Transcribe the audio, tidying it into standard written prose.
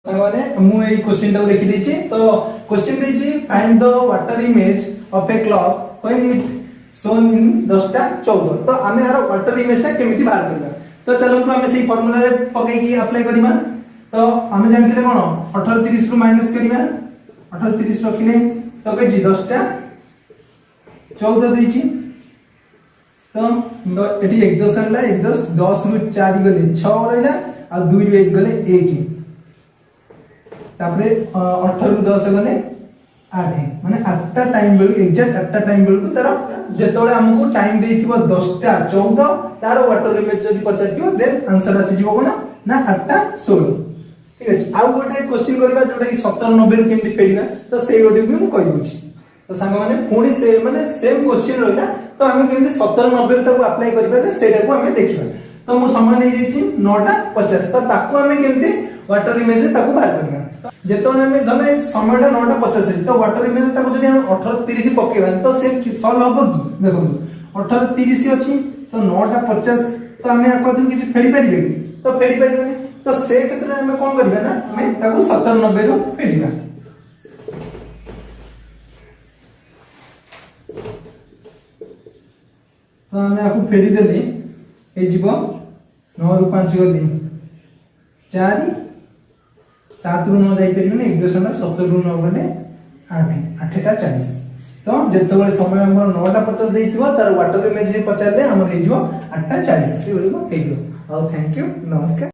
सामने मु ए क्वेश्चन टाको लिखि देछि तो क्वेश्चन देछि find the water image of a clock when it shown in 10टा 14 तो आमे यार वाटर इमेज ता केमिति बाहर करबा तो चलो तो आमे सेही फार्मूला रे पकै की अप्लाई करिमा तो आमे जानथिले कोन 18 30 रु माइनस करिमा 18 30 रखिले तो के 10टा 14 देछि तो एटी 1 10 हला 1 10 10 रु 4 गले 6 रहला आ 2 रु 1 गले 1 तापरे 18 रु 10 गले 8 माने 8टा टाइम बेल एग्जैक्ट 8टा टाइम बेल को तार जेतोले हमको टाइम देइथिबो 10टा 14 तार वाटर इमेज जदी पचारथिबो देन आंसर आसी जिवो कोना ना 8टा 16 ठीक अछि आ गोटे क्वेश्चन करबा जोटा कि 70 90 रु केमति फेडिबा तो सेही गोटे भी हम कहि दोछि तो सांग माने पुणी से माने सेम क्वेश्चन रहला तो हम केमति 70 90 रु ताको अप्लाई करबा सेटा को हमें देखिबा तो मु समय नै जेछि 9टा 50 तो ताको हमें केमति वाटर इमेज रे ताको बाहर करबा जेतोने हमें धमे समयटा 9टा 50 तो वाटर इमेज ताको जदी हम 18 30 पकेबा तो से सॉल्व हो कि देखो 18 30 अछि तो 9टा 50 तो हमें आको दिन किछि फेडी परिबे कि तो फेडी परिबे तो से केतरे हमें कोन करबा ना हमें ताको 70 90 रु फेडीबा तो हमें आको फेडी देले ए जीवो 9 रु 5 गली 4 7 रु 9 जाई परिबे 1 दशमलव 17 रु 9 गले 8 8टा 40 तो जेतबे समय हमर 9टा 50 देइथिबो तार वाटर इमेज पचारले हमर हे जिवो 8टा 40 से बोलिबो हे जिवो और थैंक यू नमस्कार।